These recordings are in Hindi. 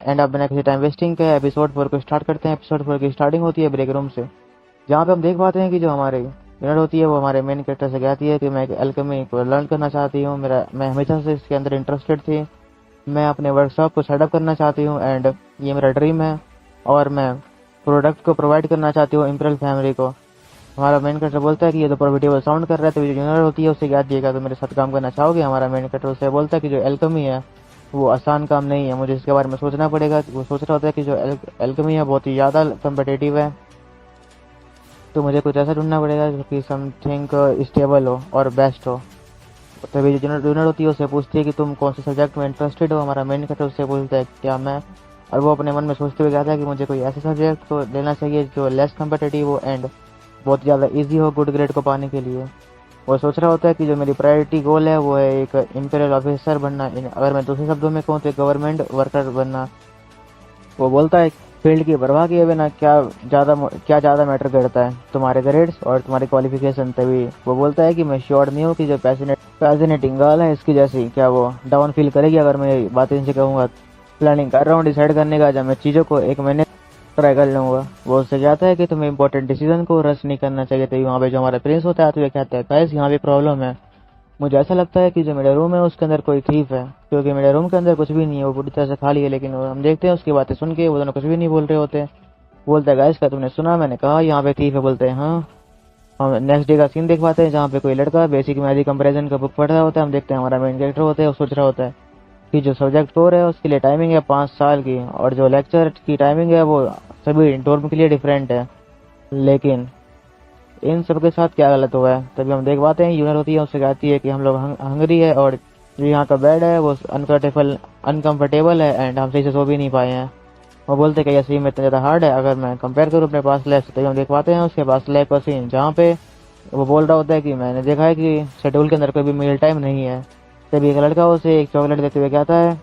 एंड अब बिना किसी टाइम वेस्टिंग के एपिसोड 4 को स्टार्ट करते हैं। एपिसोड 4 की स्टार्टिंग होती है ब्रेक रूम से, जहाँ पे हम देख पाते हैं कि जो हमारे यूनिट होती है वो हमारे मेन कैरेक्टर से कहती है कि मैं एक एल्केमी को लर्न करना चाहती हूँ, मैं हमेशा से इसके अंदर इंटरेस्टेड थी, मैं अपने वर्कशॉप को सेटअप करना चाहती हूँ एंड ये मेरा ड्रीम है और मैं प्रोडक्ट को प्रोवाइड करना चाहती हूँ इम्पीरियल फैमिली को। हमारा मेन कैरेक्टर बोलता है कि ये तो प्रॉफिटेबल साउंड कर रहा है, तो जो जूनियर होती है उससे कहती है तो मेरे साथ काम करना चाहोगे। हमारा मेन कैरेक्टर उससे बोलता है कि जो एल्केमी है वो आसान काम नहीं है, मुझे इसके बारे में सोचना पड़ेगा। वो सोच रहा होता है कि जो एल्केमी है बहुत ही ज़्यादा कम्पिटिटिव है, तो मुझे कुछ ऐसा ढूंढना पड़ेगा जो कि समथिंग स्टेबल हो और बेस्ट हो। तभी जो जूनियर होती है उससे पूछती है कि तुम कौन से सब्जेक्ट में इंटरेस्टेड हो। हमारा मेन कैरेक्टर उससे पूछता है क्या मैं, और वो अपने मन में सोचते हुए कहता है कि मुझे कोई ऐसे सब्जेक्ट को लेना चाहिए जो लेस कम्पिटिटिव हो एंड बहुत ज़्यादा इजी हो गुड ग्रेड को पाने के लिए। वो सोच रहा होता है कि जो मेरी प्रायोरिटी गोल है वो है एक इम्पीरियल ऑफिसर बनना, अगर मैं दूसरे शब्दों में कहूँ तो गवर्नमेंट वर्कर बनना। वो बोलता है फील्ड की परवाह किए बिना क्या ज़्यादा मैटर करता है, तुम्हारे ग्रेड्स और तुम्हारी क्वालिफिकेशन। तभी वो बोलता है कि मैं श्योर नहीं हूँ कि जो पैसिनेटिंग गर्ल है इसकी जैसी क्या वो डाउन फील करेगी अगर मैं बातें इनसे कहूँगा। प्लानिंग कर रहा हूँ डिसाइड करने का, जब मैं चीज़ों को एक महीने ट्राई कर लूँगा। वो उससे कहता है कि तुम्हें इंपॉर्टेंट डिसीजन को रश नहीं करना चाहिए। तभी वहाँ पे जो हमारा प्रिंस होता है तो ये कहता है गाइस यहाँ पे प्रॉब्लम है, मुझे ऐसा लगता है कि जो मेरा रूम है उसके अंदर कोई थीफ है, क्योंकि मेरे रूम के अंदर कुछ भी नहीं है, वो पूरी तरह से खाली है। लेकिन हम देखते हैं उसकी बातें सुन के वो दोनों कुछ भी नहीं बोल रहे होते। बोलता है गाइस क्या तुमने सुना, मैंने कहा यहाँ पे थीफ है। बोलते हैं हाँ। हम नेक्स्ट डे का सीन देख पाते हैं जहाँ पे कोई लड़का बेसिक मैजिक कंपैरिजन का बुक पढ़ रहा होता है। हम देखते हैं हमारा मेन कैरेक्टर होता है वो सोच रहा होता है कि जो सब्जेक्ट कोर है उसके लिए टाइमिंग है 5 साल की, और जो लेक्चर की टाइमिंग है वो सभी डोर्म के लिए डिफरेंट है। लेकिन इन सब के साथ क्या गलत हुआ है। तभी हम देख पाते हैं यूनियर होती है उससे कहती है कि हम लोग हंगरी है और जो यहाँ का बेड है वो अनकंफर्टेबल है एंड हम सही से सो भी नहीं पाए हैं। वो बोलते कि ये सीन में इतना ज़्यादा हार्ड है अगर मैं कंपेयर करूँ अपने पास लाइफ से। तभी हम देख पाते हैं उसके पास लाइफ का सीन जहाँ पे वो बोल रहा होता है कि मैंने देखा है कि शेड्यूल के अंदर कोई भी मील टाइम नहीं है। तभी एक लड़का उसे एक चॉकलेट देते हुए कहता है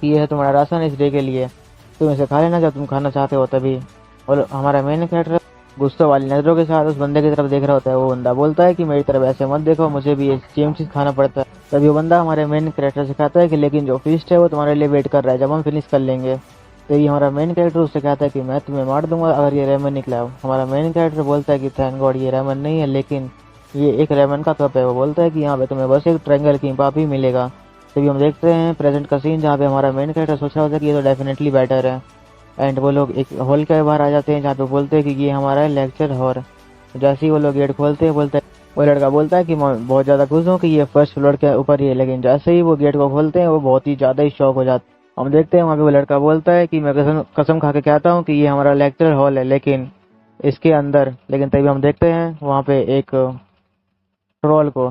कि यह है तुम्हारा राशन इस डे के लिए, तुम इसे खा लेना जब तुम खाना चाहते हो। तभी और हमारा मेन कैरेक्टर गुस्से वाली नजरों के साथ उस बंदे की तरफ देख रहा होता है। वो बंदा बोलता है कि मेरी तरफ ऐसे मत देखो, मुझे भी ये सेम चीज़ खाना पड़ता है। तभी वो बंदा हमारे मेन कैरेक्टर से कहता है कि लेकिन जो फीस्ट है वो तुम्हारे लिए वेट कर रहा है जब हम फिनिश कर लेंगे। तो ये हमारा मेन कैरेक्टर उससे कहता है कि मैं तुम्हें मार दूंगा अगर ये रेमन निकला हो। हमारा मेन कैरेक्टर बोलता है कि थैंक गॉड ये रेमन नहीं है, लेकिन ये एक रेमन का कप है। वो बोलता है कि यहाँ पे तुम्हें बस एक ट्रायंगल की पाप ही मिलेगा। तभी हम देखते हैं प्रेजेंट का सीन जहाँ पे हमारा मेन कैरेक्टर सोच रहा होता है कि ये तो डेफिनेटली बेटर है। एंड वो लोग एक हॉल के बाहर आ जाते हैं जहाँ पे बोलते हैं कि ये हमारा लेक्चर हॉल। जैसे ही वो लोग गेट खोलते हैं बोलते हैं, वो लड़का बोलता है कि मैं बहुत ज़्यादा खुश हूँ कि ये फर्स्ट फ्लोर के ऊपर ही है। लेकिन जैसे ही वो गेट को खोलते हैं वो बहुत ही ज़्यादा ही शॉक हो जाते हैं। हम देखते हैं वहाँ पे वो लड़का बोलता है कि मैं कसम खा के कहता हूँ कि ये हमारा लेक्चर हॉल है लेकिन इसके अंदर। लेकिन तभी हम देखते हैं वहाँ पे एक ट्रोल को।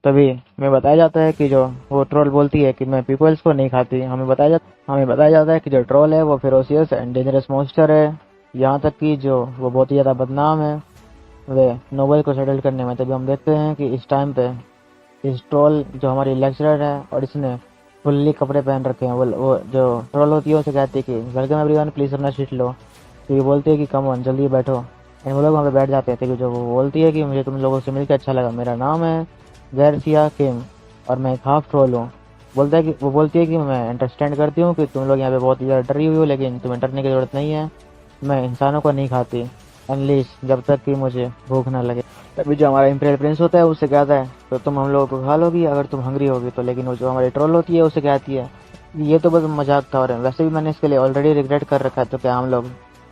तभी हमें बताया जाता है कि जो वो ट्रोल बोलती है कि मैं पीपल्स को नहीं खाती। हमें बताया जाता है कि जो ट्रोल है वो फेरोसियस एंड डेंजरस मॉन्स्टर है, यहाँ तक कि जो वो बहुत ही ज़्यादा बदनाम है वे नोबल को सेटल करने में। तभी हम देखते हैं कि इस टाइम पे इस ट्रोल जो हमारी लेक्चरर है और इसने फुल्ली कपड़े पहन रखे हैं। वो जो ट्रोल होती है उसे कहती है कि वेलकम एवरीवन प्लीज़ अपना सीट लो। तो ये बोलती है कि कम ऑन जल्दी बैठो एंड वो लोग वहाँ पे बैठ जाते हैं। तभी जो वो बोलती है कि मुझे तुम लोगों से मिलकर अच्छा लगा, मेरा नाम है गैरसिया किम और मैं एक हाफ ट्रोल हूँ। वो बोलती है कि मैं अंडरस्टैंड करती हूँ कि तुम लोग यहाँ पे बहुत ही ज़्यादा डरी हुई हो, लेकिन तुम्हें डरने की ज़रूरत नहीं है। मैं इंसानों को नहीं खाती अनलीस्ट जब तक कि मुझे भूख ना लगे। तभी जो हमारा इम्पीरियल प्रिंस होता है उससे कहता है तो तुम हम लोगों को खा लोगी अगर तुम हंग्री होगी तो। लेकिन वो जो हमारी ट्रोल होती है उससे कहती है ये तो बस मजाक था और वैसे भी मैंने इसके लिए ऑलरेडी रिग्रेट कर रखा है, तो क्या हम लोग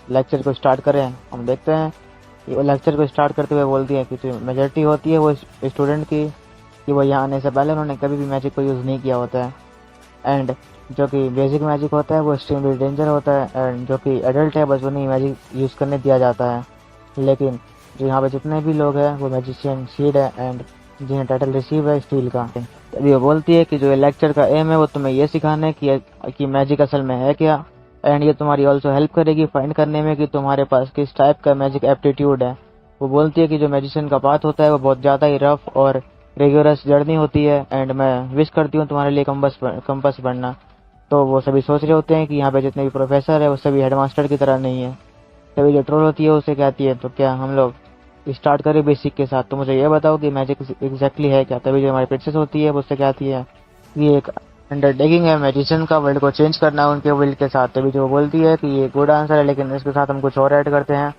लेक्चर को स्टार्ट करें। हम देखते हैं कि लेक्चर को स्टार्ट करते हुए बोलती है कि मेजॉरिटी होती है वो स्टूडेंट की कि वो यहाँ आने से पहले उन्होंने कभी भी मैजिक को यूज़ नहीं किया होता है। एंड जो कि बेसिक मैजिक होता है वो एक्सट्रीमली डेंजर होता है एंड जो कि एडल्ट है बस उन्हें मैजिक यूज़ करने दिया जाता है। लेकिन जो यहाँ पे जितने भी लोग हैं वो मैजिशियन सीड है एंड जिन्हें टाइटल रिसीव है स्टील का। तभी वो बोलती है कि जो लेक्चर का एम है वो तुम्हें ये सिखाना है कि मैजिक असल में है क्या, एंड ये तुम्हारी ऑल्सो हेल्प करेगी फाइंड करने में कि तुम्हारे पास किस टाइप का मैजिक एप्टीट्यूड है। वो बोलती है कि जो मैजिशियन का पाथ होता है वो बहुत ज़्यादा ही रफ और रिगोरस जर्नी होती है एंड मैं विश करती हूँ तुम्हारे लिए कंपस बनना। तो वो सभी सोच रहे होते हैं कि यहाँ पे जितने भी प्रोफेसर है वो सभी हेडमास्टर की तरह नहीं है। तभी जो ट्रोल होती है उसे कहती है तो क्या हम लोग स्टार्ट करें बेसिक के साथ, तो मुझे ये बताओ कि मैजिक एग्जैक्टली है क्या। तभी जो हमारी प्रिंसेस होती है वो उससे कहती है कि एक अंडरटेकिंग है मैजिशियन का वर्ल्ड को चेंज करना उनके विल के साथ। तभी जो बोलती है कि ये गुड आंसर है, लेकिन इसके साथ हम कुछ और ऐड करते हैं।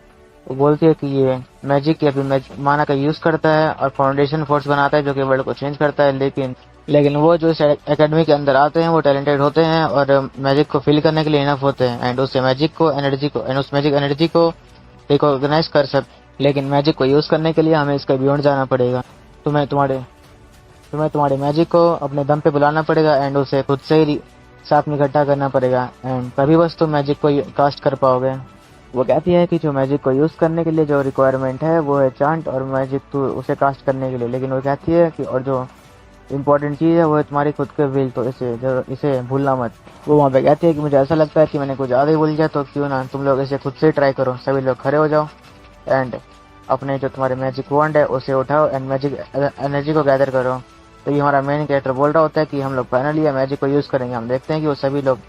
वो बोलती है कि ये मैजिक या फिर माना का यूज करता है और फाउंडेशन फोर्स बनाता है जो कि वर्ल्ड को चेंज करता है। लेकिन वो जो इस एकेडमी के अंदर आते हैं वो टैलेंटेड होते हैं और मैजिक को फील करने के लिए इनफ होते हैं एंड उस मैजिक एनर्जी को रिकॉग्नाइज कर सकते। लेकिन मैजिक को यूज करने के लिए हमें इसका बियॉन्ड जाना पड़ेगा। तुम्हें तुम्हारे मैजिक को अपने दम पे बुलाना पड़ेगा एंड उसे खुद से ही साथ में इकट्ठा करना पड़ेगा एंड तभी बस तुम मैजिक को कास्ट कर पाओगे। वो कहती है कि जो मैजिक को यूज करने के लिए जो रिक्वायरमेंट है वो है चांट और मैजिक टू उसे कास्ट करने के लिए। लेकिन वो कहती है कि और जो इम्पोर्टेंट चीज़ है वो है तुम्हारी खुद के विल, तो इसे भूलना मत। वो वहाँ पे कहती है कि मुझे ऐसा लगता है कि मैंने कुछ ज़्यादा ही भूल गया, तो क्यों ना तुम लोग इसे खुद से ट्राई करो। सभी लोग खड़े हो जाओ एंड अपने जो तुम्हारे मैजिक वॉन्ड है उसे उठाओ एंड मैजिक एनर्जी को गैदर करो। तो ये हमारा मेन कैरेक्टर बोल रहा होता है कि हम लोग फाइनली मैजिक को यूज़ करेंगे। हम देखते हैं कि वो सभी लोग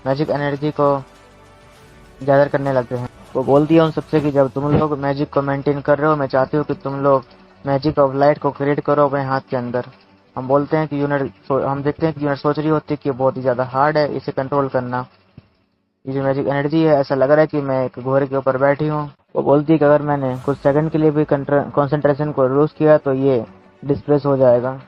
मैजिक एनर्जी को गैदर करने लगते हैं। वो बोलती है उन सबसे कि जब तुम लोग मैजिक को मेंटेन कर रहे हो, मैं चाहती हूँ कि तुम लोग मैजिक ऑफ लाइट को क्रिएट करो अपने हाथ के अंदर। हम देखते हैं कि यूनिट सोच रही होती है कि बहुत ही ज़्यादा हार्ड है इसे कंट्रोल करना। ये जो मैजिक एनर्जी है ऐसा लग रहा है कि मैं एक घोड़े के ऊपर बैठी हूँ। वो बोलती है कि अगर मैंने कुछ सेकंड के लिए भी कंसंट्रेशन को लूज किया तो ये डिस्प्लेस हो जाएगा।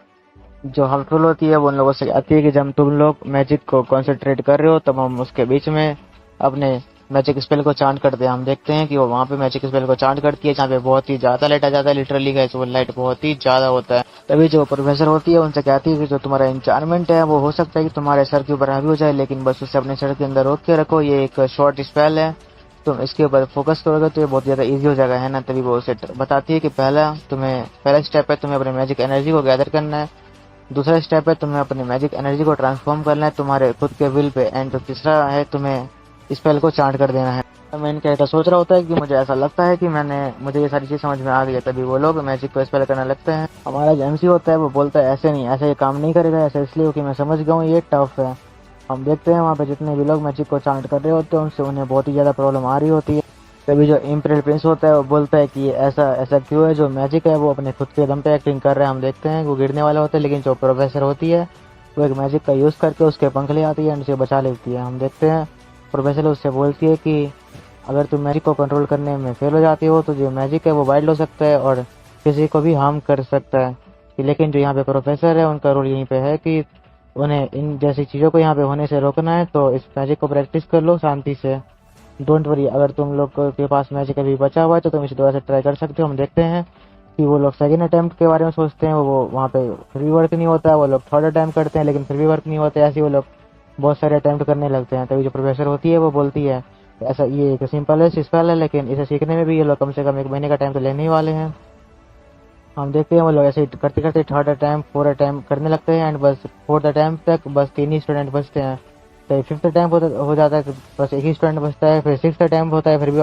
जो हार्मफुल होती है वो उन लोगों से कहती है कि जब तुम लोग मैजिक को कॉन्सेंट्रेट कर रहे हो तब हम उसके बीच में अपने मैजिक स्पेल को चांट करते हैं। हम देखते हैं कि वो वहाँ पे मैजिक स्पेल को चांट करती है जहाँ पे बहुत ही ज़्यादा लाइट आ जाता है। लिटरली गाइस वो लाइट बहुत ही ज़्यादा होता है। तभी जो प्रोफेसर होती है उनसे कहती है कि जो तुम्हारा इंचार्टमेंट है वो हो सकता है कि तुम्हारे सर के ऊपर हावी हो जाए, लेकिन बस उसे अपने सर के अंदर रोक के रखो। ये एक शॉर्ट स्पेल है, तुम इसके ऊपर फोकस करोगे तो ये बहुत ज़्यादा ईजी हो जाएगा, है ना। तभी वो उसे बताती है कि पहला स्टेप है तुम्हें अपने मैजिक एनर्जी को गैदर करना है, दूसरा स्टेप है तुम्हें अपने मैजिक एनर्जी को ट्रांसफॉर्म करना है तुम्हारे खुद के विल पे, एंड जो तीसरा है तुम्हें स्पेल को चांट कर देना है। मेन कैरेक्टर सोच रहा होता है कि मुझे ऐसा लगता है कि मुझे ये सारी चीज़ समझ में आ गई है। तभी वो लोग मैजिक को स्पेल करने लगते हैं। हमारा जो एमसी होता है वो बोलता है ऐसे नहीं, ऐसे ये काम नहीं करेगा, ऐसे इसलिए कि मैं समझ गया हूँ ये टफ है। हम देखते हैं वहाँ पे जितने भी लोग मैजिक को चांट कर रहे होते हैं उनसे उन्हें बहुत ही ज़्यादा प्रॉब्लम आ रही होती है। तभी जो इम्पीरियल प्रिंस होता है वो बोलता है कि ये ऐसा क्यों है, जो मैजिक है वो अपने खुद के दम पे एक्टिंग कर रहे हैं। हम देखते हैं वो गिरने वाला होता है, लेकिन जो प्रोफेसर होती है वो एक मैजिक का यूज़ करके उसके पंख ले आती है एंड उसे बचा लेती है। हम देखते हैं प्रोफेसर उससे बोलती है कि अगर तुम मैजिक को कंट्रोल करने में फेल हो जाती हो तो जो मैजिक है वो वाइल्ड हो सकता है और किसी को भी हार्म कर सकता है। लेकिन जो यहाँ पे प्रोफेसर है उनका रोल यहीं पे है कि उन्हें इन जैसी चीज़ों को यहाँ पे होने से रोकना है। तो इस मैजिक को प्रैक्टिस कर लो शांति से, डोंट वरी। अगर तुम लोग के पास मैजिक अभी बचा हुआ है तो तुम इसे दोबारा से ट्राई कर सकते हो। हम देखते हैं कि वो लोग सेकंड अटैम्प्ट के बारे में सोचते हैं, वो वहाँ पे फिर भी वर्क नहीं होता है। वो लोग थर्ड अटैम्प्ट करते हैं लेकिन फिर भी वर्क नहीं होता है। ऐसे वो लोग बहुत सारे अटैम्प्ट करने लगते हैं। तभी जो प्रोफेसर होती है वो बोलती है ऐसा ये एक सिंपल स्पेल है, लेकिन इसे सीखने में भी ये लोग कम से कम 1 महीने का टाइम तो लेने ही वाले हैं। हम देखते हैं वो लोग ऐसे करते करते थर्ड अटैम्प्ट 4 अटैम्प्ट करने लगते हैं एंड बस 4th अटैम्प्ट तक बस 3 ही स्टूडेंट बचते हैं। तो 5th अटैम्प्ट हो जाता है तो बस 1 ही स्टूडेंट बचता है। फिर 6th अटैम्प्ट होता है फिर भी,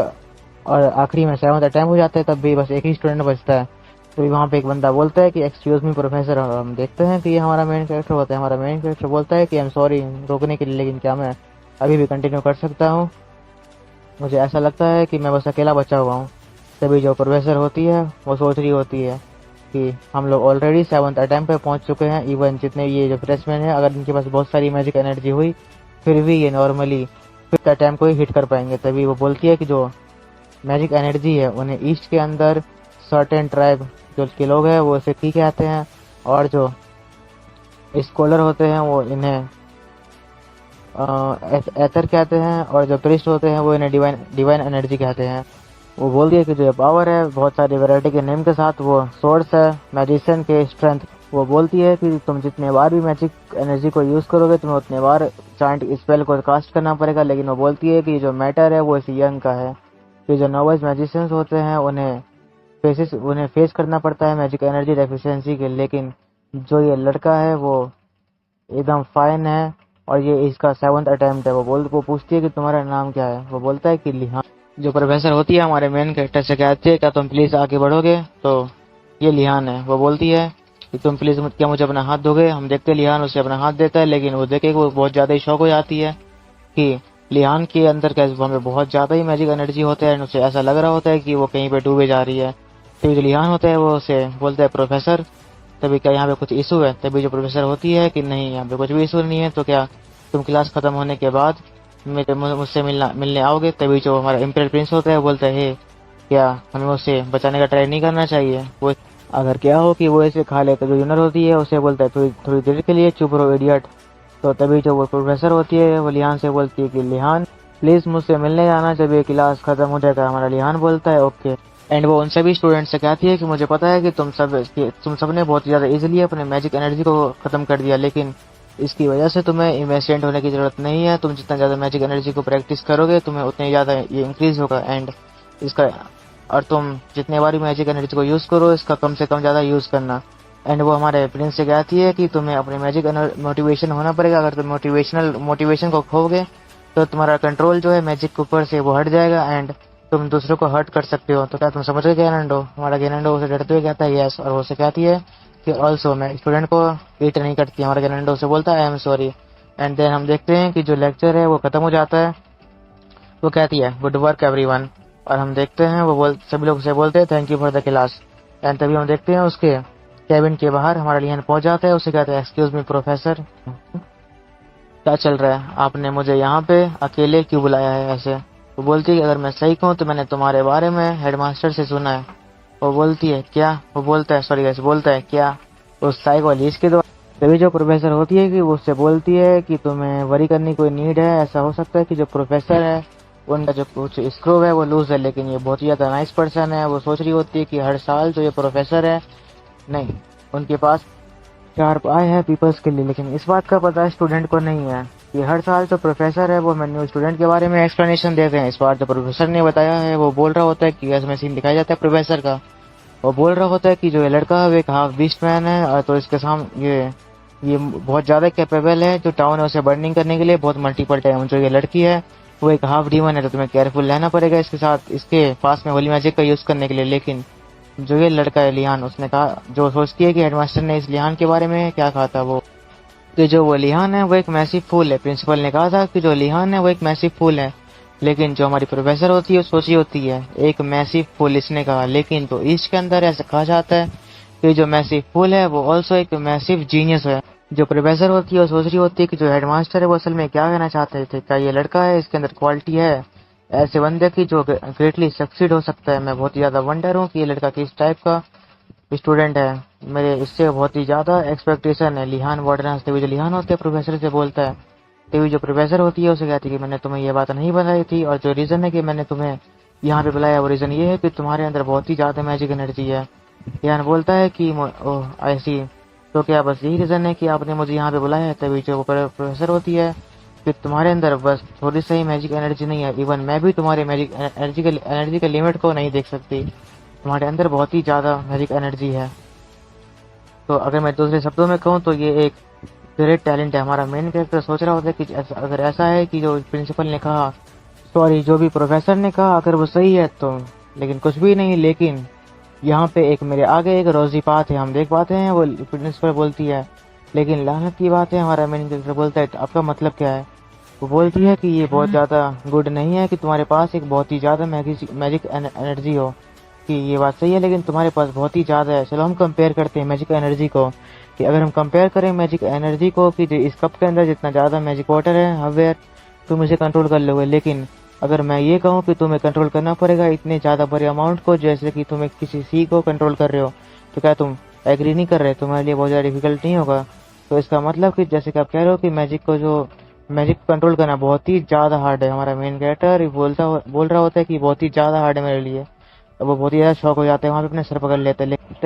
और आखिरी में 7th अटैम्प्ट हो जाता है तब भी बस 1 ही स्टूडेंट बचता है। तो वहाँ पे एक बंदा बोलता है कि एक्सक्यूज मी प्रोफेसर। हम देखते हैं कि ये हमारा मेन कैरेक्टर होता है। हमारा मेन कैरेक्टर बोलता है कि आई एम सॉरी रोकने के लिए, लेकिन क्या मैं अभी भी कंटिन्यू कर सकता हूँ? मुझे ऐसा लगता है कि मैं बस अकेला बचा हुआ हूँ। तभी जो प्रोफेसर होती है वो सोच रही होती है कि हम लोग ऑलरेडी 7th अटैम्प्ट पे पहुंच चुके हैं। इवन जितने ये जो फ्रेशमैन है अगर इनके पास बहुत सारी मैजिक एनर्जी हुई फिर भी ये नॉर्मली 5th अटैम्प्ट को ही हिट कर पाएंगे। तभी वो बोलती है कि जो मैजिक एनर्जी है उन्हें ईस्ट के अंदर सर्टेन ट्राइब जो के लोग हैं वो इसे की कहते हैं, और जो स्कॉलर होते हैं वो इन्हें एथर कहते हैं, और जो प्रिस्ट होते हैं वो इन्हें डिवाइन एनर्जी कहते हैं। वो बोलती है कि जो पावर है बहुत सारी वैरायटी के नेम के साथ वो सोर्स है मैजिशियन के स्ट्रेंथ। वो बोलती है कि तुम जितने बार भी मैजिक एनर्जी को यूज़ करोगे तुम्हें उतने बार चांट स्पेल को कास्ट करना पड़ेगा। लेकिन वो बोलती है कि जो मैटर है वो इस यंग का है कि जो नोवाइज मैजिशियंस होते हैं उन्हें फेस करना पड़ता है मैजिक एनर्जी डेफिशिएंसी के। लेकिन जो ये लड़का है वो एकदम फाइन है और ये इसका 7th अटैम्प्ट है। वो पूछती है कि तुम्हारा नाम क्या है? वो बोलता है कि लिहान। जो प्रोफेसर होती है हमारे मेन कैरेक्टर से कहती है क्या तुम प्लीज़ आगे बढ़ोगे? तो ये लिहान है। वो बोलती है कि तुम प्लीज़ क्या मुझे अपना हाथ दोगे? हम देखते हैं लिहान उसे अपना हाथ देता है, लेकिन वो देखे वो बहुत ज़्यादा ही शौक हो जाती है कि लिहान के अंदर कैसे हमें बहुत ज़्यादा ही मैजिक एनर्जी होता है। उसे ऐसा लग रहा होता है कि वो कहीं पर डूबे जा रही है। तो जो लिहान होता है वो उसे बोलता है प्रोफेसर तभी क्या यहाँ पे कुछ इशू है? तभी जो प्रोफेसर होती है कि नहीं यहाँ पे कुछ भी इशू नहीं है, तो क्या तुम क्लास खत्म होने के बाद मुझसे मिलने आओगे? तभी जो हमारा इम्पीरियल प्रिंस होता है वो बोलता है क्या हमें उसे बचाने का ट्राई नहीं करना चाहिए? वो अगर क्या हो कि वो ऐसे खा ले तो जो यूनर होती है उसे बोलता है थोड़ी थोड़ी देर के लिए चुप रहो इडियट। तो तभी जो वो प्रोफेसर होती है वो लिहान से बोलती है कि लिहान प्लीज मुझसे मिलने आना जब ये क्लास खत्म हो जाएगा। हमारा लिहान बोलता है ओके। एंड वो उन सभी स्टूडेंट से कहती है कि मुझे पता है कि तुम सब ने बहुत ज़्यादा इजीली अपने मैजिक एनर्जी को ख़त्म कर दिया, लेकिन इसकी वजह से तुम्हें इन्वेस्टमेंट होने की ज़रूरत नहीं है। तुम जितना ज़्यादा मैजिक एनर्जी को प्रैक्टिस करोगे तुम्हें उतनी ज़्यादा ये इंक्रीज होगा एंड इसका और तुम जितने बारी मैजिक एनर्जी को यूज़ करो इसका कम से कम ज़्यादा यूज़ करना। एंड वो हमारे प्रिंस से कहती है कि तुम्हें अपने मैजिक मोटिवेशन होना पड़ेगा। अगर तुम मोटिवेशन को खोओगे तो तुम्हारा कंट्रोल जो है मैजिक के ऊपर से वो हट जाएगा एंड तुम दूसरों को हर्ट कर सकते हो। तो क्या तुम समझ गए गेनेंडो? हमारा गेनेंडो उसे डरते हुए कहता है यस, और वो उसे कहती है कि ऑल्सो मैं स्टूडेंट को हीट नहीं करती। हमारा गेनेंडो उसे बोलता है I am sorry. And then हम देखते हैं कि जो लेक्चर है वो खत्म हो जाता है। वो कहती है गुड वर्क एवरीवन, और हम देखते हैं सभी लोग उसे बोलते हैं thank you for the class. And तभी हम देखते हैं उसके कैबिन के बाहर हमारा लिहान पहुंच जाता है। उसे कहता है एक्सक्यूज मी प्रोफेसर, क्या चल रहा है? आपने मुझे यहाँ पे अकेले क्यों बुलाया है ऐसे? वो बोलती है कि अगर मैं सही कहूँ तो मैंने तुम्हारे बारे में हेडमास्टर से सुना है। वो बोलती है क्या? वो बोलता है सॉरी गैस, बोलता है क्या उस साइकोलॉजिस्ट के द्वारा? तभी जो प्रोफेसर होती है कि वो उससे बोलती है कि तुम्हें वरी करने की कोई नीड है। ऐसा हो सकता है कि जो प्रोफेसर है उनका जो कुछ स्क्रू है वो लूज है, लेकिन ये बहुत ही ज़्यादा नाइस पर्सन है। वो सोच रही होती है कि हर साल जो ये प्रोफेसर है नहीं उनके पास 4 पाए है पीपल्स के लिए, लेकिन इस बात का पता स्टूडेंट को नहीं है कि हर साल जो प्रोफेसर है वो न्यू स्टूडेंट के बारे में एक्सप्लेनेशन देते हैं। इस बार जो प्रोफेसर ने बताया है वो बोल रहा होता है कि इसमें सीन दिखाया जाता है प्रोफेसर का। वो बोल रहा होता है कि जो ये लड़का है वो एक हाफ बीस्ट मैन है, और तो इसके सामने ये बहुत ज़्यादा कैपेबल है। जो टाउन है उसे बर्निंग करने के लिए बहुत मल्टीपल टाइम। जो ये लड़की है वो एक हाफ डीमन है, तो तुम्हें केयरफुल रहना पड़ेगा इसके साथ, इसके पास में होली मैजिक का यूज़ करने के लिए। लेकिन जो ये लड़का है लिहान, उसने कहा जो सोचती है कि हेडमास्टर ने इस लिहान के बारे में क्या कहा था वो कि जो वो लिहान है वो एक मैसिव फूल है। प्रिंसिपल ने कहा था कि जो लिहान है वो एक मैसिव फूल है, लेकिन जो हमारी प्रोफेसर होती है वो सोची होती है एक मैसिव फूल इसने कहा। लेकिन तो इसके अंदर ऐसा कहा जाता है कि जो मैसिव फूल है वो ऑल्सो एक मैसिव जीनियस है। जो प्रोफेसर होती है वो सोच रही होती है कि जो हेडमास्टर है वो असल में क्या कहना चाहते थे। क्या ये लड़का है, इसके अंदर क्वालिटी है ऐसे बंदे की जो ग्रेटली सक्सीड हो सकता है। मैं बहुत ही ज़्यादा वंडर हूँ कि ये लड़का किस टाइप का स्टूडेंट है, मेरे इससे बहुत ही ज़्यादा एक्सपेक्टेशन है। लिहान वार्डन हंसते हुए जो लिहान होते हैं प्रोफेसर से बोलता है, तभी जो प्रोफेसर होती है उसे कहती है कि मैंने तुम्हें ये बात नहीं बताई थी, और जो रीज़न है कि मैंने तुम्हें यहाँ पे बुलाया वो रीज़न ये है कि तुम्हारे अंदर बहुत ही ज़्यादा मैजिक एनर्जी है। लिहान बोलता है कि ओह ऐसी, तो क्या बस यही रीज़न है कि आपने मुझे यहाँ पे बुलाया है? तभी जो प्रोफेसर होती है कि तुम्हारे अंदर बस थोड़ी सी मैजिक एनर्जी नहीं है, इवन मैं भी तुम्हारे मैजिक एनर्जी के लिमिट को नहीं देख सकती। तुम्हारे अंदर बहुत ही ज़्यादा मैजिक एनर्जी है। तो अगर मैं दूसरे शब्दों में कहूँ तो ये एक ग्रेट टैलेंट है। हमारा मेन कैरेक्टर सोच रहा होता है कि अगर ऐसा है कि जो प्रिंसिपल ने कहा, सॉरी जो भी प्रोफेसर ने कहा अगर वो सही है तो, लेकिन कुछ भी नहीं। लेकिन यहाँ पे एक मेरे आगे एक रोजी पाथ है, हम देख पाते हैं। वो प्रिंसिपल बोलती है लेकिन लानत की बात है, हमारा मेन कैरेक्टर बोलता है आपका मतलब क्या है? वो बोलती है कि ये बहुत ज़्यादा गुड नहीं है कि तुम्हारे पास एक बहुत ही ज़्यादा मैजिक एनर्जी हो, कि ये बात सही है लेकिन तुम्हारे पास बहुत ही ज़्यादा है। चलो हम कंपेयर करते हैं मैजिक एनर्जी को, कि अगर हम कंपेयर करें मैजिक एनर्जी को कि जो इस कप के अंदर जितना ज़्यादा मैजिक वाटर है हवेयर तुम इसे कंट्रोल कर लोगे, लेकिन अगर मैं ये कहूँ कि तुम्हें कंट्रोल करना पड़ेगा इतने ज़्यादा बड़े अमाउंट को, जैसे कि तुम्हें किसी सी को कंट्रोल कर रहे हो, तो क्या तुम एग्री नहीं कर रहे? तुम्हारे लिए बहुत ज़्यादा डिफिकल्ट नहीं होगा? तो इसका मतलब कि जैसे कि आप कह रहे हो कि मैजिक को कंट्रोल करना बहुत ही ज़्यादा हार्ड है। हमारा मेन कैरेक्टर बोल रहा होता है कि बहुत ही ज़्यादा हार्ड है मेरे लिए। अब वो बहुत ही ज़्यादा शौक हो जाते हैं, वहाँ पे अपने सर पकड़ लेते हैं। लेकिन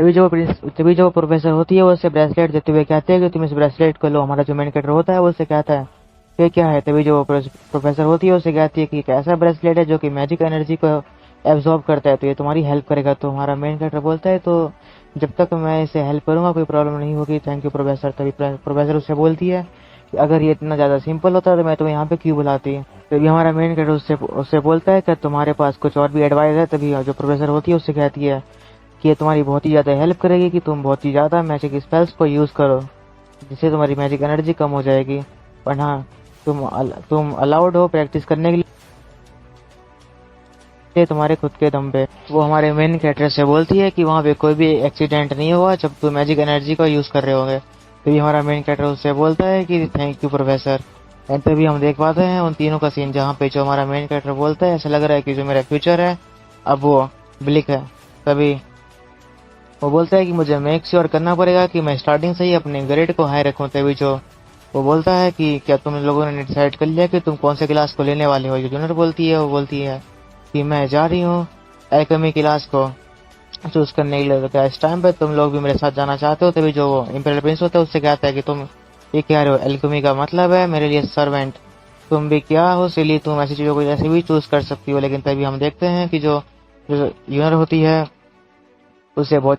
तभी जो प्रोफेसर होती है वो उससे ब्रेसलेट देते हुए कहते हैं कि तुम इस ब्रेसलेट को लो। हमारा जो मेन कैरेक्टर होता है वो उससे कहता है ये क्या है? तभी जो प्रोफेसर होती है उससे कहती है कि एक ऐसा ब्रेसलेट है जो कि मैजिक एनर्जी को एब्जॉर्ब करता है, तो ये तुम्हारी हेल्प करेगा। तो हमारा मेन कैरेक्टर बोलता है तो जब तक मैं इसे हेल्प करूँगा कोई प्रॉब्लम नहीं होगी, थैंक यू प्रोफेसर। तभी प्रोफेसर उससे बोलती है कि अगर ये इतना ज़्यादा सिंपल होता तो मैं तुम्हें यहाँ पे क्यों बुलाती। तभी हमारा मेन कैरेक्टर उससे बोलता है कि तुम्हारे पास कुछ और भी एडवाइस है। तभी जो प्रोफेसर होती है उससे कहती है कि ये तुम्हारी बहुत ही ज़्यादा हेल्प करेगी कि तुम बहुत ही ज़्यादा मैजिक स्पेल्स को यूज़ करो, जिससे तुम्हारी मैजिक एनर्जी कम हो जाएगी। पर हाँ तुम अलाउड हो प्रैक्टिस करने के लिए। ये तुम्हारे खुद के दम पे। वो हमारे मेन कैरेक्टर से बोलती है कि वहाँ पे कोई भी एक्सीडेंट नहीं हुआ जब तुम मैजिक एनर्जी का यूज कर रहे होगे। तभी हमारा मेन कैरेक्टर उससे बोलता है कि थैंक यू प्रोफेसर। एंड तभी हम देख पाते हैं उन तीनों का सीन, जहाँ पे जो हमारा मेन कैरेक्टर बोलता है ऐसा लग रहा है कि जो मेरा फ्यूचर है अब वो ब्लिक है। तभी वो बोलता है कि मुझे मेक श्योर करना पड़ेगा कि मैं स्टार्टिंग से ही अपने ग्रेड को हाई रखूं। तभी जो वो बोलता है कि क्या तुम लोगों ने डिसाइड कर लिया कि तुम कौन से क्लास को लेने वाले हो। जो जूनियर बोलती है वो बोलती है कि मैं जा रही हूँ एल्केमी क्लास को चूज करने के लिए, तो क्या इस टाइम पे तुम लोग भी मेरे साथ जाना चाहते हो। तभी जो वो इम्पेरियल प्रिंस होता है उससे कहता है कि तुम ये कह रहे हो, एल्केमी का मतलब है मेरे लिए सर्वेंट, तुम भी क्या हो सिली, तुम ऐसी चीजों को जैसे भी चूज कर सकती हो। लेकिन तभी हम देखते हैं कि जो यूनर होती है उसे बहुत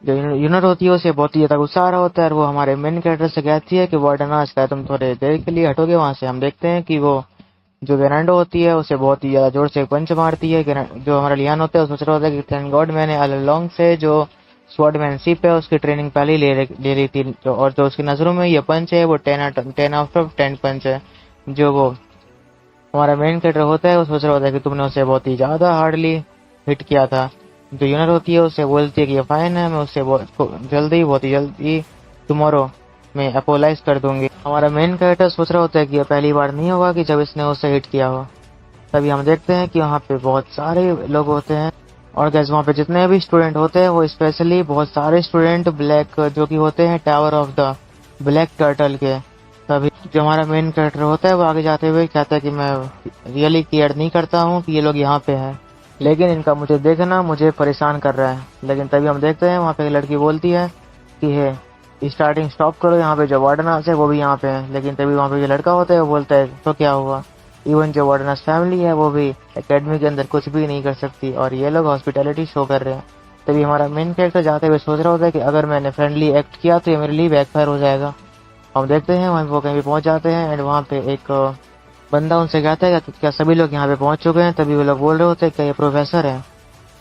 जो यूनर होती है उसे बहुत ही ज्यादा गुस्सा आ रहा होता है, और वो हमारे मेन कैरेक्टर से कहती है कि वार्डन आज का तुम थोड़े देर के लिए हटोगे वहां से। हम देखते हैं कि वो जो गेरांडो होती है उसे बहुत ही ज्यादा जोर से पंच मारती है। जो हमारा लियान होता है वो सोच रहा होता है कि थैंक गॉड मैंने ऑल अलोंग से जो स्वॉर्डमैनशिप है उसकी ट्रेनिंग पहले ही ले रही थी, और जो उसकी नजरों में ये पंच है वो 10 आउट ऑफ 10 पंच है। जो वो हमारा मेन कैरेक्टर होता है वो सोच रहा होता है कि तुमने उसे बहुत ही ज्यादा हार्डली हिट किया था। जो यूनर होती है उसे बोलती है कि ये फाइन है, मैं उससे बहुत ही जल्दी टुमारो मैं अपोलाइज कर दूंगी। हमारा मेन कैरेक्टर सोच रहा होता है कि यह पहली बार नहीं होगा कि जब इसने उसे हिट किया हो। तभी हम देखते हैं कि वहाँ पे बहुत सारे लोग होते हैं, और गैस वहाँ पे जितने भी स्टूडेंट होते हैं वो स्पेशली बहुत सारे स्टूडेंट ब्लैक जो कि होते हैं tower of the black turtle के। तभी जो हमारा मेन कैरेक्टर होता है वो आगे जाते हुए कहता है कि मैं रियली केयर नहीं करता हूँ कि ये लोग यहाँ पे हैं, लेकिन इनका मुझे देखना मुझे परेशान कर रहा है। लेकिन तभी हम देखते हैं वहाँ पे एक लड़की बोलती है कि है स्टार्टिंग स्टॉप करो, यहाँ पे जो वार्डनर्स है वो भी यहाँ पे है। लेकिन तभी वहाँ पे जो लड़का होता है वो बोलता है तो क्या हुआ, इवन जो वार्डनर्स फैमिली है वो भी एकेडमी के अंदर कुछ भी नहीं कर सकती, और ये लोग हॉस्पिटैलिटी शो कर रहे हैं। तभी हमारा मेन कैरेक्टर जाते हुए सोच रहा होता है कि अगर मैंने फ्रेंडली एक्ट किया तो ये मेरे लिए बैकफायर हो जाएगा। हम देखते हैं वहीं वो कहीं भी पहुंच जाते हैं, एंड वहाँ पे एक बंदा उनसे कहता है कि क्या सभी लोग यहाँ पे पहुंच चुके हैं। तभी वो लोग बोल रहे होते हैं क्या ये प्रोफेसर है।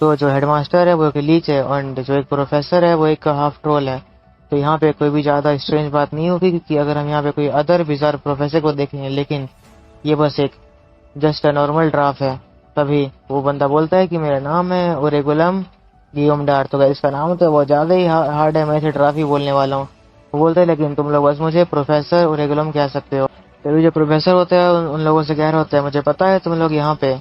तो जो हेडमास्टर है वो एक लीच है, और जो एक प्रोफेसर है वो एक हाफ ट्रोल है। तो यहाँ पे कोई भी ज्यादा स्ट्रेंज बात नहीं होगी क्योंकि अगर हम यहाँ पे कोई अदर बिजार प्रोफेसर को देखेंगे, लेकिन ये बस एक जस्ट अ नॉर्मल ड्राफ है। तभी वो बंदा बोलता है कि मेरा नाम है ओरेगुलम गियोमडार। तो इसका नाम तो बहुत ज्यादा ही हार्ड है, मैं इसे ड्राफ ही बोलने वाला हूँ। वो बोलते हैं लेकिन तुम लोग बस मुझे प्रोफेसर ओरेगुलम कह सकते हो। तभी जो प्रोफेसर होता है उन लोगों से कह रहा होता है मुझे पता है तुम लोग यहाँ पे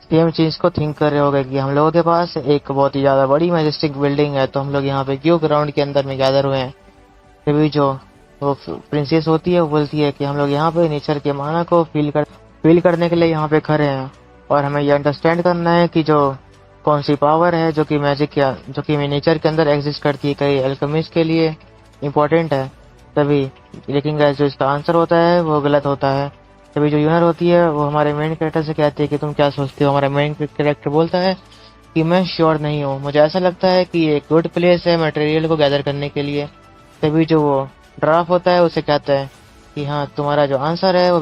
सेम चीज को थिंक कर रहे होगे कि हम लोगों के पास एक बहुत ही ज्यादा बड़ी मैजेस्टिक बिल्डिंग है, तो हम लोग यहाँ पे क्यों ग्राउंड के अंदर में गैदर हुए हैं। तभी जो वो प्रिंसेस होती है वो बोलती है कि हम लोग यहाँ पे नेचर के माना को फील करने के लिए यहाँ पे खड़े हैं, और हमें ये अंडरस्टैंड करना है कि जो कौन सी पावर है जो कि मैजिक या जो कि नेचर के अंदर एग्जिस्ट करती है कई एल्केमिस्ट के लिए इम्पोर्टेंट है। तभी लेकिन गाइस जो इसका आंसर होता है वो गलत होता है। तभी जो यूनर होती है वो हमारे मेन कैरेक्टर से कहती है कि तुम क्या सोचते हो। हमारा मेन कैरेक्टर बोलता है कि मैं श्योर नहीं हूँ, मुझे ऐसा लगता है कि ये एक गुड प्लेस है मटेरियल को गैदर करने के लिए। तभी जो वो ड्राफ होता है उसे कहता है कि हाँ तुम्हारा जो आंसर है वो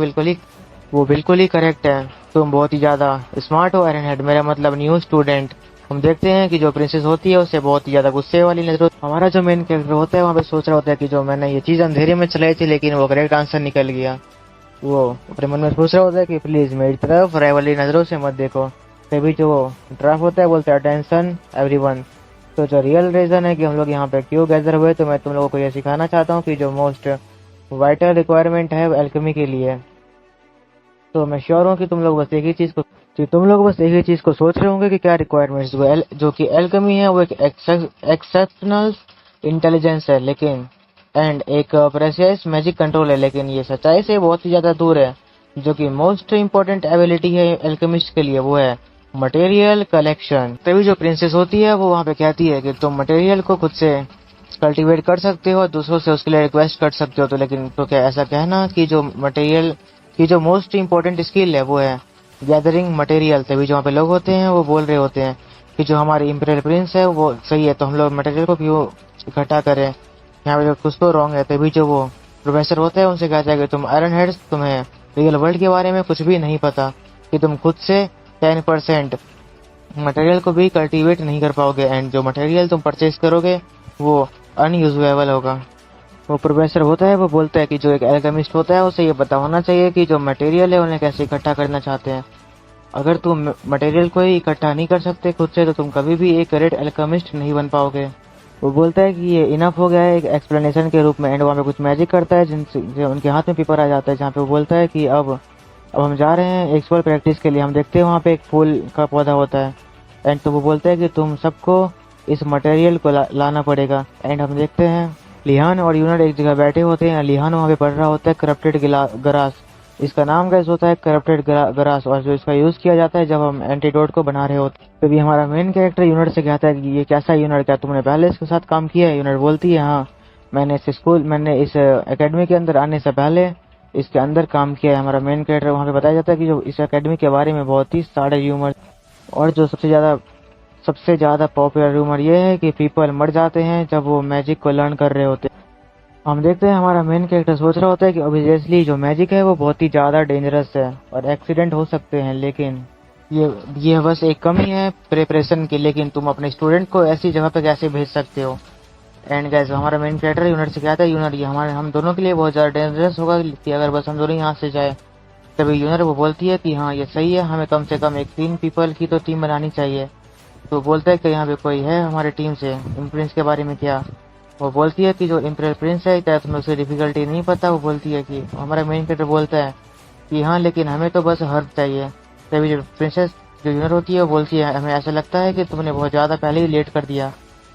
बिल्कुल ही करेक्ट है, तुम बहुत ही ज्यादा स्मार्ट हो आयरन हेड, मेरा मतलब न्यू स्टूडेंट। हम देखते हैं कि जो प्रिंसेस होती है उसे बहुत ही ज्यादा गुस्से वाली नजर। हमारा जो मेन कैरेक्टर होता है वहाँ पे सोच रहा होता है कि जो मैंने ये चीज अंधेरे में चलाई थी लेकिन वो करेक्ट आंसर निकल गया। वो अपने मन में सोच रहा होता है कि प्लीज मेरी तरफ राइवली नजरों से मत देखो। तभी जो ड्राफ्ट होता है बोलता है अटेंशन एवरीवन। तो जो रियल रीजन है कि हम लोग यहाँ पे क्यों गैदर हुए, तो मैं तुम लोगों को ये सिखाना चाहता हूँ कि जो मोस्ट वाइटल रिक्वायरमेंट है एल्केमी के लिए। तो मैं श्योर हूँ कि तुम लोग बस एक ही चीज को सोच रहे होंगे कि क्या रिक्वायरमेंट्स, जो कि एल्केमी है वो एक एक्सेप्शनल इंटेलिजेंस है लेकिन एंड एक प्रेसियस मैजिक कंट्रोल है, लेकिन ये सच्चाई से बहुत ही ज्यादा दूर है। जो कि मोस्ट इम्पोर्टेंट एबिलिटी है एल्केमिस्ट के लिए वो है मटेरियल कलेक्शन। तभी जो प्रिंसेस होती है वो वहाँ पे कहती है कि तुम मटेरियल को खुद से कल्टीवेट कर सकते हो, दूसरों से उसके लिए रिक्वेस्ट कर सकते हो, तो लेकिन तो क्या ऐसा कहना कि जो मटेरियल की जो मोस्ट इम्पोर्टेंट स्किल है वो है गैदरिंग मटेरियल। तभी जो वहाँ पे लोग होते हैं वो बोल रहे होते हैं कि जो हमारे इम्पीरियल प्रिंस है वो सही है, तो हम लोग मटेरियल को क्यों इकट्ठा करें, यहाँ पे कुछ तो रॉन्ग है। तभी जो वो प्रोफेसर होता है उनसे कहता है कि तुम आयरन हेड्स तुम्हें रियल वर्ल्ड के बारे में कुछ भी नहीं पता, कि तुम खुद से 10% मटेरियल को भी कल्टीवेट नहीं कर पाओगे, एंड जो मटेरियल तुम परचेज करोगे वो अनयूजेबल होगा। वो प्रोफेसर होता है वो बोलता है कि जो एक एल्केमिस्ट होता है उसे ये पता होना चाहिए कि जो मटेरियल है उन्हें कैसे इकट्ठा करना चाहते हैं। अगर तुम मटेरियल को ही इकट्ठा नहीं कर सकते खुद से तो तुम कभी भी एक ग्रेट एल्केमिस्ट नहीं बन पाओगे। वो बोलता है कि ये इनफ हो गया है एक एक्सप्लेनेशन के रूप में। एंड वहाँ पे कुछ मैजिक करता है जिनसे उनके हाथ में पेपर आ जाता है, जहाँ पे वो बोलता है कि अब हम जा रहे हैं एक्सप्लोर प्रैक्टिस के लिए। हम देखते हैं वहाँ पे एक फूल का पौधा होता है। एंड तो वो बोलता है कि तुम सबको इस मटेरियल को लाना पड़ेगा। एंड हम देखते हैं लिहान और यूनर एक जगह बैठे होते हैं। लिहान वहाँ पे पढ़ रहा होता है करप्टेड ग्रास। इसका नाम गैस होता है करप्टेड ग्रास, और जो इसका यूज किया जाता है जब हम एंटीडोट को बना रहे होते हैं। तभी हमारा मेन कैरेक्टर यूनिट से कहता है कि ये कैसा यूनिट, क्या तुमने पहले इसके साथ काम किया है? यूनिट बोलती है हाँ, मैंने इस एकेडमी के अंदर आने से पहले इसके अंदर काम किया है। हमारा मेन कैरेक्टर वहाँ पे बताया जाता है कि जो इस एकेडमी के बारे में बहुत ही सारे र्यूमर, और जो सबसे ज्यादा पॉपुलर रूमर ये है कि पीपल मर जाते हैं जब वो मैजिक को लर्न कर रहे होते हैं। हम देखते हैं हमारा मेन कैरेक्टर सोच रहा होता है कि ऑब्वियसली जो मैजिक है वो बहुत ही ज्यादा डेंजरस है और एक्सीडेंट हो सकते हैं, लेकिन ये बस एक कमी है प्रिपरेशन की। लेकिन तुम अपने स्टूडेंट को ऐसी जगह पे कैसे भेज सकते हो? एंड गैस हमारा मेन कैरेक्टर यूनिट से कहता है यूनिट ये हम दोनों के लिए बहुत ज्यादा डेंजरस होगा कि अगर बस हम दोनों यहाँ से जाए। तभी यूनिट वो बोलती है कि हाँ ये सही है, हमें कम से कम एक 3 पीपल की तो टीम बनानी चाहिए। तो बोलता है कि यहाँ पे कोई है हमारे टीम से। इम्प्रिंस के बारे में क्या? वो बोलती है कि जो इम्पेरियल प्रिंस है क्या तुम्हें उसकी डिफिकल्टी नहीं पता? वो बोलती है कि हमारा मेन कैरेक्टर बोलता है कि हाँ लेकिन हमें तो बस हर्ब चाहिए। तभी जो प्रिंसेस जो यूनर होती है वो बोलती है हमें ऐसा लगता है कि तुमने बहुत ज़्यादा पहले ही लेट कर दिया।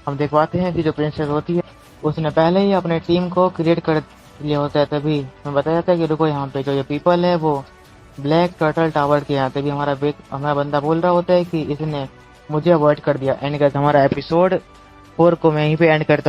हम देख पाते हैं कि जो प्रिंसेस होती है उसने पहले ही अपने टीम को क्रिएट कर लिया होता है। तभी हमें बताया जाता है कि रुको यहाँ पे जो ये पीपल है वो ब्लैक टर्टल टावर के यहाँ। तभी हमारा बंदा बोल रहा होता है कि इसने मुझे अवॉइड कर दिया। एंड हमारा एपिसोड 4 को मैं यहीं पे एंड करता हूँ।